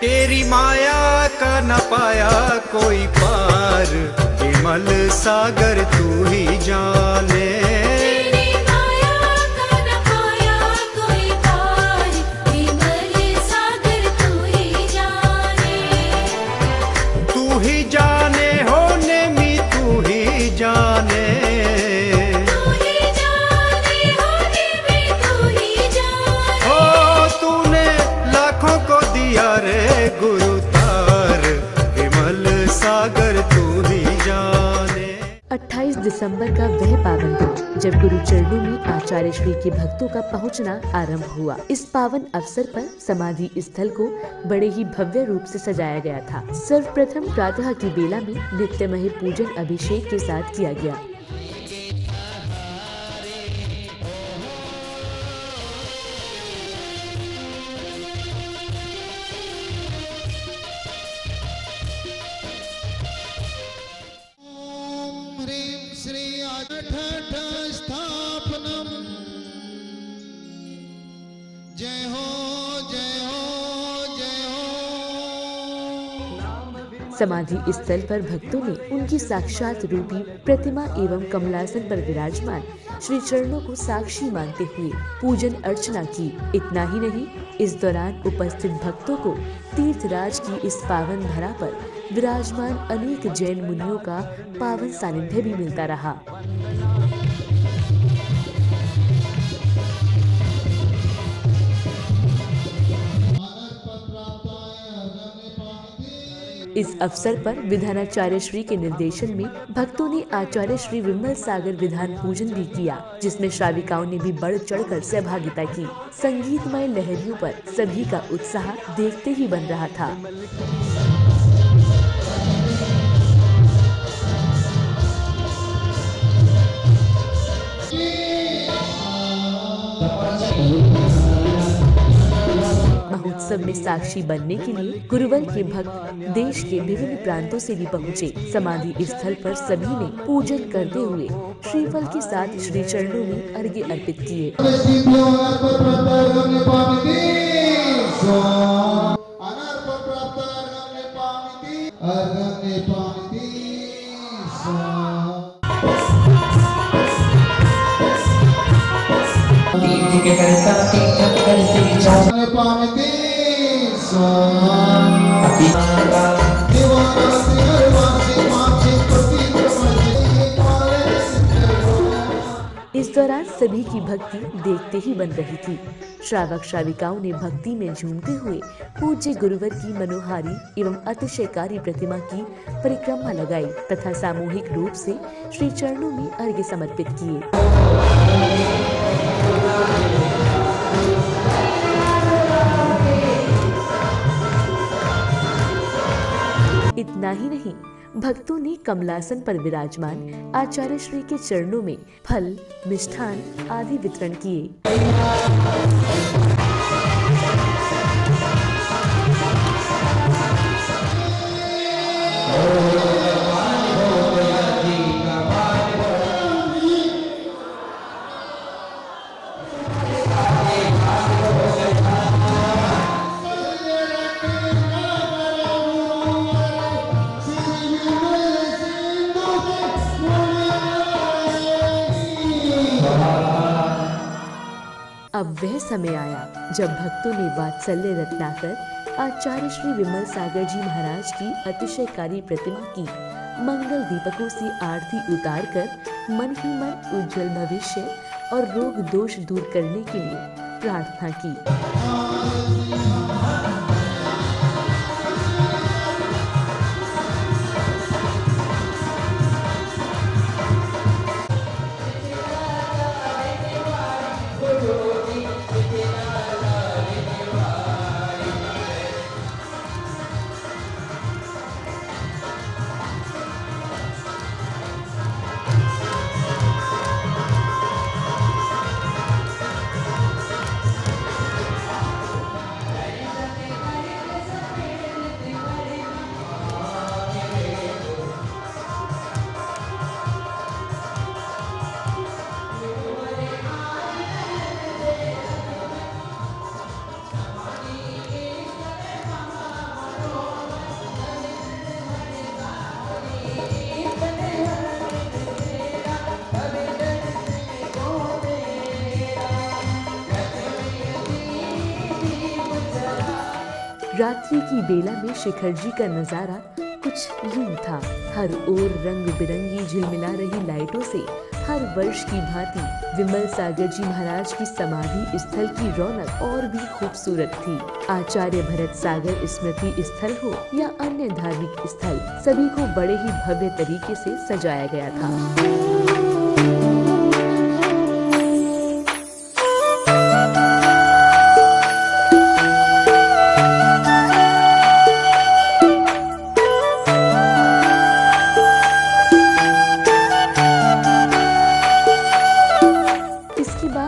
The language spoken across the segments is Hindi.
तेरी माया का न पाया कोई पार, विमल सागर तू ही जाने। तेरी माया का न पाया कोई पार, विमल सागर तू ही जाने। तू ही जाने हो नेमी तू ही जाने। तू ही जाने हो नेमी तू ही जाने। ओ तूने लाखों को दिया रे गुरु तार, विमल सागर तू ही जाने। 28 दिसंबर का वह पावन दिन जब गुरु चरणों में आचार्य श्री के भक्तों का पहुंचना आरंभ हुआ। इस पावन अवसर पर समाधि स्थल को बड़े ही भव्य रूप से सजाया गया था। सर्वप्रथम प्रातः की बेला में नित्यमय पूजन अभिषेक के साथ किया गया। जय हो जय हो जय हो। समाधि स्थल पर भक्तों ने उनकी साक्षात रूपी प्रतिमा एवं कमलासन पर विराजमान श्री चरणों को साक्षी मानते हुए पूजन अर्चना की। इतना ही नहीं, इस दौरान उपस्थित भक्तों को तीर्थराज की इस पावन धरा पर विराजमान अनेक जैन मुनियों का पावन सानिध्य भी मिलता रहा। इस अवसर पर विधानाचार्य श्री के निर्देशन में भक्तों ने आचार्य श्री विमल सागर विधान पूजन भी किया, जिसमें श्राविकाओं ने भी बढ़ चढ़कर सहभागिता की। संगीतमय लहरियों पर सभी का उत्साह देखते ही बन रहा था। महोत्सव में साक्षी बनने के लिए गुरुवर के भक्त देश के विभिन्न प्रांतों से भी पहुँचे। समाधि स्थल पर सभी ने पूजन करते हुए श्रीफल के साथ श्री चरणों में अर्घ्य अर्पित किए। इस दौरान सभी की भक्ति देखते ही बन रही थी। श्रावक श्राविकाओं ने भक्ति में झूमते हुए पूज्य गुरुवर की मनोहारी एवं अतिशयकारी प्रतिमा की परिक्रमा लगाई तथा सामूहिक रूप से श्री चरणों में अर्घ्य समर्पित किए। इतना ही नहीं, भक्तों ने कमलासन पर विराजमान आचार्य श्री के चरणों में फल, मिष्ठान आदि वितरण किए। अब वह समय आया जब भक्तों ने वात्सल्य रत्नाकर आचार्य श्री विमल सागर जी महाराज की अतिशयकारी प्रतिमा की मंगल दीपकों से आरती उतारकर मन ही मन उज्जवल भविष्य और रोग दोष दूर करने के लिए प्रार्थना की। रात्रि की बेला में शिखर जी का नजारा कुछ यूं था। हर ओर रंग बिरंगी झिलमिला रही लाइटों से हर वर्ष की भांति विमल सागर जी महाराज की समाधि स्थल की रौनक और भी खूबसूरत थी। आचार्य भरत सागर स्मृति स्थल हो या अन्य धार्मिक स्थल, सभी को बड़े ही भव्य तरीके से सजाया गया था।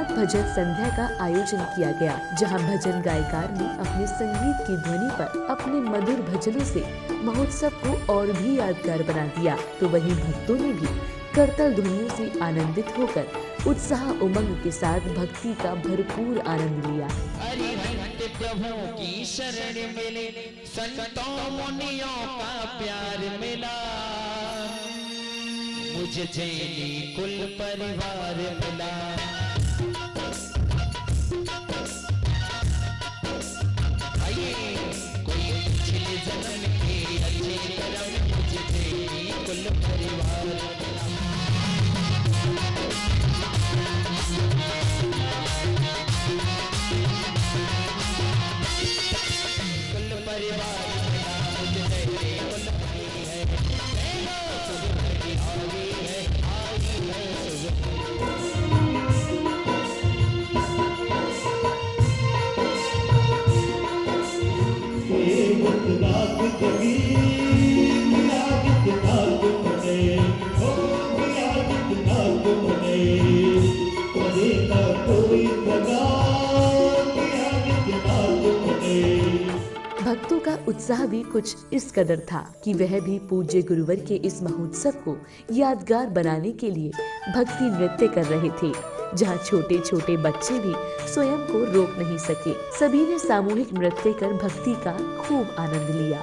भजन संध्या का आयोजन किया गया, जहां भजन गायकार ने अपने संगीत की ध्वनि पर अपने मधुर भजनों से महोत्सव को और भी यादगार बना दिया। तो वहीं भक्तों ने भी करताल ध्वनियों से आनंदित होकर उत्साह उमंग के साथ भक्ति का भरपूर आनंद लिया। हरिहंत प्रभु की शरण मिले, संतों मुनियों का प्यार मिला, मुझे जैनी कुल परिवार मिला। कोई पिछले जन्म के अच्छे कर्म, मुझे जैनी कुल परिवार मिला। कुल परिवार मिला, मुझे जैनी कुल परिवार है। भक्तों का उत्साह भी कुछ इस कदर था कि वह भी पूज्य गुरुवर के इस महोत्सव को यादगार बनाने के लिए भक्ति नृत्य कर रहे थे, जहां छोटे छोटे बच्चे भी स्वयं को रोक नहीं सके। सभी ने सामूहिक नृत्य कर भक्ति का खूब आनंद लिया।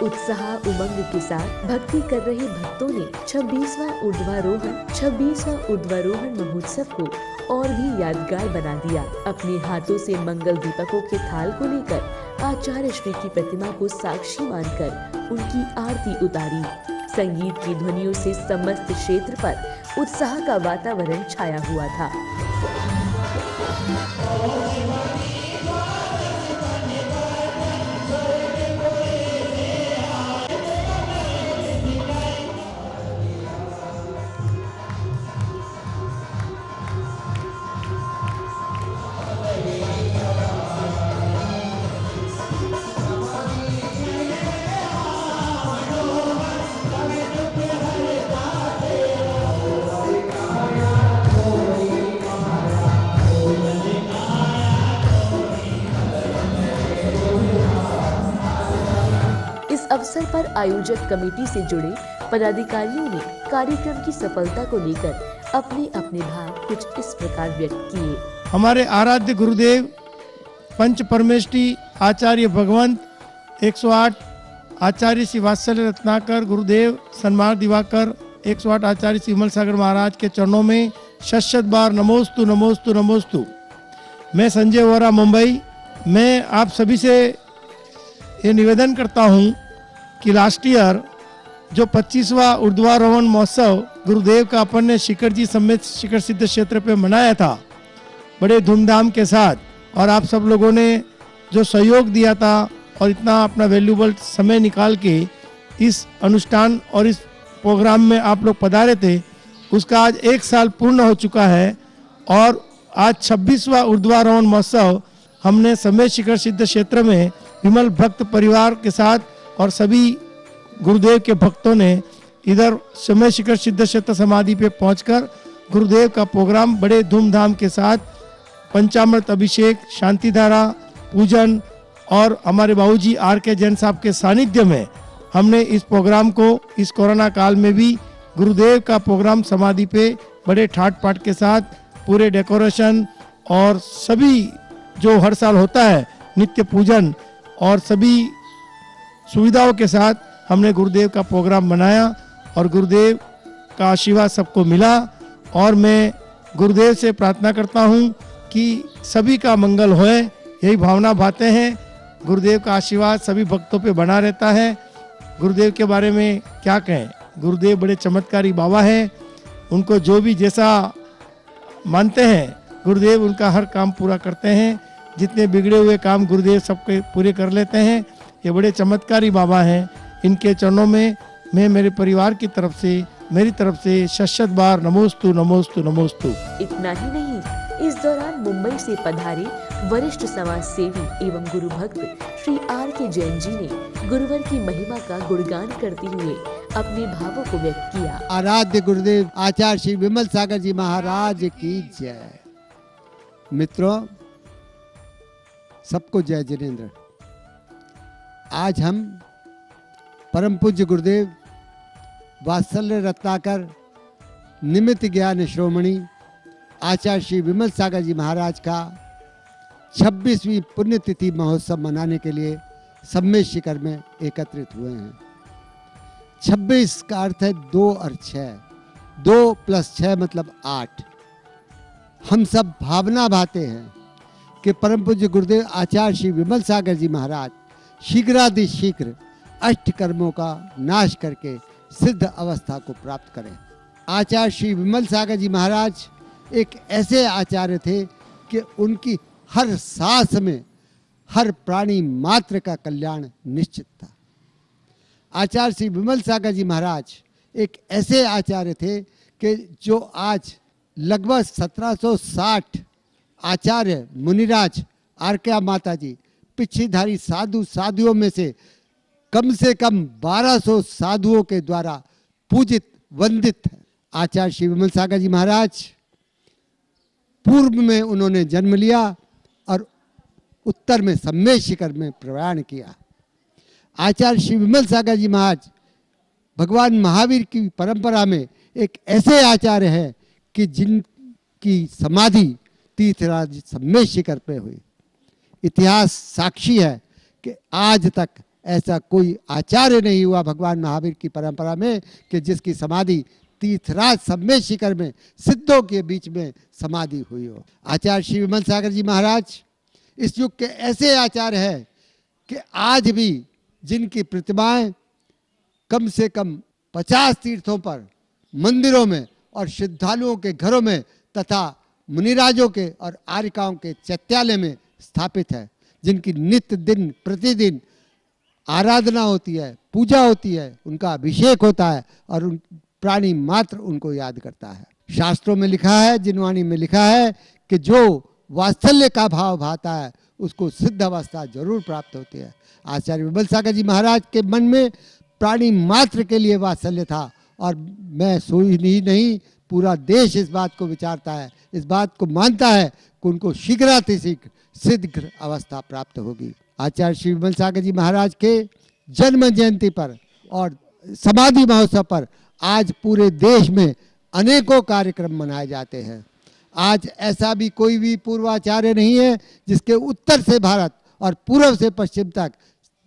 उत्साह उमंग के साथ भक्ति कर रहे भक्तों ने 26वां ऊर्ध्वारोहण महोत्सव को और भी यादगार बना दिया। अपने हाथों से मंगल दीपकों के थाल को लेकर आचार्य श्री की प्रतिमा को साक्षी मानकर उनकी आरती उतारी। संगीत की ध्वनियों से समस्त क्षेत्र पर उत्साह का वातावरण छाया हुआ था। अवसर पर आयोजक कमेटी से जुड़े पदाधिकारियों ने कार्यक्रम की सफलता को लेकर अपने अपने भाव कुछ इस प्रकार व्यक्त किए। हमारे आराध्य गुरुदेव पंच परमेष्टि आचार्य भगवंत, 108 आचार्य श्री वात्सल्य रत्नाकर गुरुदेव सन्मार्ग दिवाकर, 108 आचार्य श्री विमल सागर महाराज के चरणों में शत बार नमोस्तु नमोस्तु नमोस्तु। मैं संजय वोरा, मुंबई। मैं आप सभी से ये निवेदन करता हूँ कि लास्ट ईयर जो 25वां ऊर्ध्वारोहण महोत्सव गुरुदेव का अपन ने शिखर जी समेत शिखर सिद्ध क्षेत्र पे मनाया था बड़े धूमधाम के साथ, और आप सब लोगों ने जो सहयोग दिया था और इतना अपना वैल्यूबल समय निकाल के इस अनुष्ठान और इस प्रोग्राम में आप लोग पधारे थे, उसका आज 1 साल पूर्ण हो चुका है। और आज 26वां ऊर्ध्वारोहण महोत्सव हमने समेत शिखर सिद्ध क्षेत्र में विमल भक्त परिवार के साथ और सभी गुरुदेव के भक्तों ने इधर समेत शिखर सिद्ध क्षेत्र समाधि पे पहुंचकर गुरुदेव का प्रोग्राम बड़े धूमधाम के साथ पंचामृत अभिषेक, शांति धारा, पूजन और हमारे बाबूजी RK जैन साहब के सानिध्य में हमने इस प्रोग्राम को इस कोरोना काल में भी गुरुदेव का प्रोग्राम समाधि पे बड़े ठाट पाट के साथ पूरे डेकोरेशन और सभी जो हर साल होता है नित्य पूजन और सभी सुविधाओं के साथ हमने गुरुदेव का प्रोग्राम बनाया और गुरुदेव का आशीर्वाद सबको मिला। और मैं गुरुदेव से प्रार्थना करता हूँ कि सभी का मंगल होए, यही भावना भाते हैं। गुरुदेव का आशीर्वाद सभी भक्तों पे बना रहता है। गुरुदेव के बारे में क्या कहें, गुरुदेव बड़े चमत्कारी बाबा हैं। उनको जो भी जैसा मानते हैं गुरुदेव उनका हर काम पूरा करते हैं। जितने बिगड़े हुए काम गुरुदेव सबके पूरे कर लेते हैं। ये बड़े चमत्कारी बाबा हैं। इनके चरणों में मैं मेरे परिवार की तरफ से, मेरी तरफ से शत बार नमोस्तु नमोस्तु नमोस्तु। इतना ही नहीं, इस दौरान मुंबई से पधारे वरिष्ठ समाज सेवी एवं गुरु भक्त श्री RK जैन जी ने गुरुवर की महिमा का गुणगान करते हुए अपने भावों को व्यक्त किया। आराध्य गुरुदेव आचार्य श्री विमल सागर जी महाराज की जय। मित्रों, सबको जय जिनेन्द्र। आज हम परम पूज्य गुरुदेव वात्सल्य रत्नाकर निमित्त ज्ञान श्रोमणी आचार्य श्री विमल सागर जी महाराज का 26वीं पुण्यतिथि महोत्सव मनाने के लिए सम्मेद शिखर में एकत्रित हुए हैं। 26 का अर्थ है 2 और 6, 2 + 6 मतलब 8। हम सब भावना भाते हैं कि परम पूज्य गुरुदेव आचार्य श्री विमल सागर जी महाराज शीघ्रातिशीघ्र अष्ट कर्मों का नाश करके सिद्ध अवस्था को प्राप्त करें। आचार्य श्री विमल सागर जी महाराज एक ऐसे आचार्य थे कि उनकी हर सांस में हर प्राणी मात्र का कल्याण निश्चित था। आचार्य श्री विमल सागर जी महाराज एक ऐसे आचार्य थे कि जो आज लगभग 1760 आचार्य मुनिराज RK माता जी पिछीधारी साधु साधुओं में से कम 1200 साधुओं के द्वारा पूजित वंदित है। आचार्य श्री विमल सागर जी महाराज पूर्व में उन्होंने जन्म लिया और उत्तर में सम्मेद शिखर में प्रयाण किया। आचार्य श्री विमल सागर जी महाराज भगवान महावीर की परंपरा में एक ऐसे आचार्य हैं कि जिनकी समाधि तीर्थराज सम्मेद शिखर पे हुई। इतिहास साक्षी है कि आज तक ऐसा कोई आचार्य नहीं हुआ भगवान महावीर की परंपरा में कि जिसकी समाधि तीर्थराज सम्मेद शिखर में सिद्धों के बीच में समाधि हुई हो। आचार्य श्री विमल सागर जी महाराज इस युग के ऐसे आचार्य हैं कि आज भी जिनकी प्रतिमाएं कम से कम 50 तीर्थों पर, मंदिरों में और श्रद्धालुओं के घरों में तथा मुनिराजों के और आर्यिकाओं के चैत्यालय में स्थापित है, जिनकी नित्य दिन प्रतिदिन आराधना होती है, पूजा होती है, उनका अभिषेक होता है और उन प्राणी मात्र उनको याद करता है। शास्त्रों में लिखा है, जिनवाणी में लिखा है कि जो वात्सल्य का भाव भाता है उसको सिद्ध अवस्था जरूर प्राप्त होती है। आचार्य विमल सागर जी महाराज के मन में प्राणी मात्र के लिए वात्सल्य था और मैं सोई ही नहीं, पूरा देश इस बात को विचारता है, इस बात को मानता है कि उनको शीघ्रातिशीघ्र सिद्ध अवस्था प्राप्त होगी। आचार्य श्री विमल सागर जी महाराज के जन्म जयंती पर और समाधि महोत्सव पर आज पूरे देश में अनेकों कार्यक्रम मनाए जाते हैं। आज ऐसा भी कोई भी पूर्वाचार्य नहीं है जिसके उत्तर से भारत और पूर्व से पश्चिम तक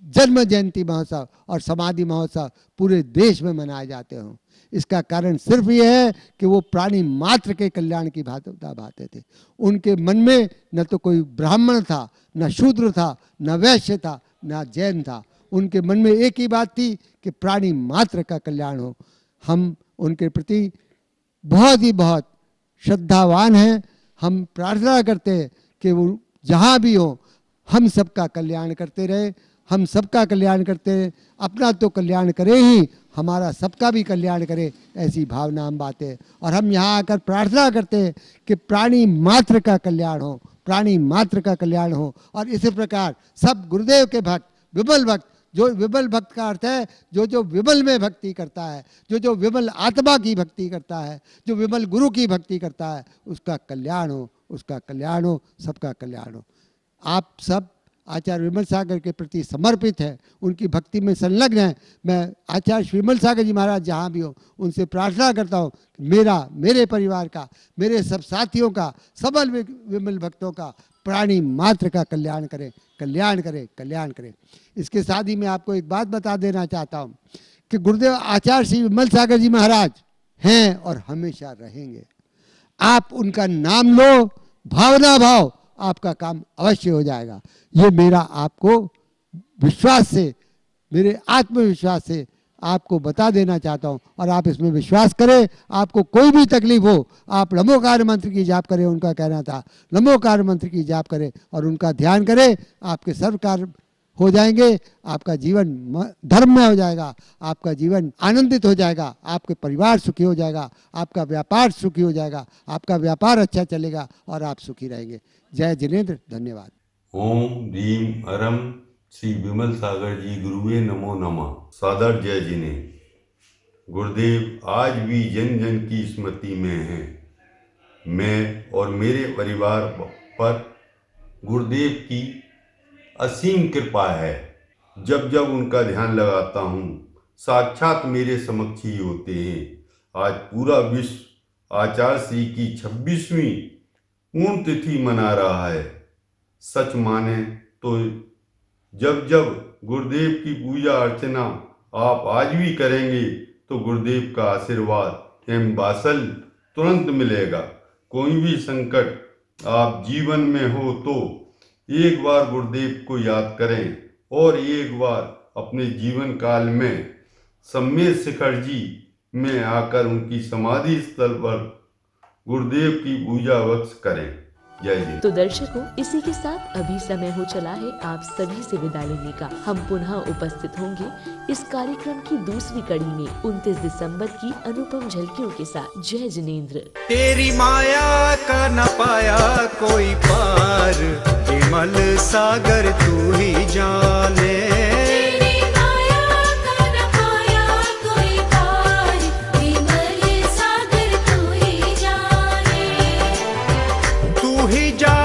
जन्म जयंती महोत्सव और समाधि महोत्सव पूरे देश में मनाए जाते हों। इसका कारण सिर्फ ये है कि वो प्राणी मात्र के कल्याण की भावना भाते थे। उनके मन में न तो कोई ब्राह्मण था, न शूद्र था, न वैश्य था, न जैन था। उनके मन में एक ही बात थी कि प्राणी मात्र का कल्याण हो। हम उनके प्रति बहुत श्रद्धावान हैं। हम प्रार्थना करते हैं कि वो जहाँ भी हो हम सबका कल्याण करते रहे, हम सबका कल्याण करते रहे। अपना तो कल्याण करे ही, हमारा सबका भी कल्याण करे, ऐसी भावना हम बातें हैं। और हम यहाँ आकर प्रार्थना करते हैं कि प्राणी मात्र का कल्याण हो, प्राणी मात्र का कल्याण हो। और इसी प्रकार सब गुरुदेव के भक्त, विमल भक्त, जो विमल भक्त का अर्थ है जो विमल में भक्ति करता है, जो विमल आत्मा की भक्ति करता है, जो विमल गुरु की भक्ति करता है, उसका कल्याण हो, उसका कल्याण हो, सबका कल्याण हो। आप सब आचार्य विमल सागर के प्रति समर्पित है, उनकी भक्ति में संलग्न है। मैं आचार्य विमल सागर जी महाराज जहाँ भी हो उनसे प्रार्थना करता हूँ मेरे परिवार का, मेरे सब साथियों का, सबल विमल भक्तों का प्राणी मात्र का कल्याण करें, कल्याण करें, कल्याण करें। इसके साथ ही मैं आपको एक बात बता देना चाहता हूँ कि गुरुदेव आचार्य श्री विमल सागर जी महाराज हैं और हमेशा रहेंगे। आप उनका नाम लो, भावना भाव, आपका काम अवश्य हो जाएगा। ये मेरा आपको विश्वास से, मेरे आत्मविश्वास से आपको बता देना चाहता हूँ और आप इसमें विश्वास करें। आपको कोई भी तकलीफ हो, आप नमोकार मंत्र की जाप करें, उनका कहना था नमोकार मंत्र की जाप करें और उनका ध्यान करें, आपके सर्व कार्य हो जाएंगे। आपका जीवन धर्ममय हो जाएगा, आपका जीवन आनंदित हो जाएगा, आपके परिवार सुखी हो जाएगा, आपका व्यापार सुखी हो जाएगा, आपका व्यापार अच्छा चलेगा और आप सुखी रहेंगे। जय जिनेन्द्र, धन्यवाद। ओम ह्रीम अरम श्री विमल सागर जी गुरुवे नमो नमः। सादर जय जिनेन्द्र। गुरुदेव आज भी जन जन की स्मृति में हैं। मैं और मेरे परिवार पर गुरुदेव की असीम कृपा है। जब जब उनका ध्यान लगाता हूँ साक्षात मेरे समक्ष ही होते हैं। आज पूरा विश्व आचार्य श्री की 26वीं पूर्ण तिथि मना रहा है। सच माने तो जब जब गुरुदेव की पूजा अर्चना आप आज भी करेंगे तो गुरुदेव का आशीर्वाद एवं बासल तुरंत मिलेगा। कोई भी संकट आप जीवन में हो तो एक बार गुरुदेव को याद करें और एक बार अपने जीवन काल में सम्मेद शिखर जी में आकर उनकी समाधि स्थल पर गुरुदेव की पूजा वक्स करें। जय हिंद। तो दर्शकों, इसी के साथ अभी समय हो चला है आप सभी से विदा लेने का। हम पुनः उपस्थित होंगे इस कार्यक्रम की दूसरी कड़ी में 29 दिसंबर की अनुपम झलकियों के साथ। जय जिनेन्द्र। तेरी माया का न पाया कोई पार, विमल सागर तू ही जाने। तेरी माया का न पाया कोई पार, विमल सागर तू ही जाने। तू ही जाने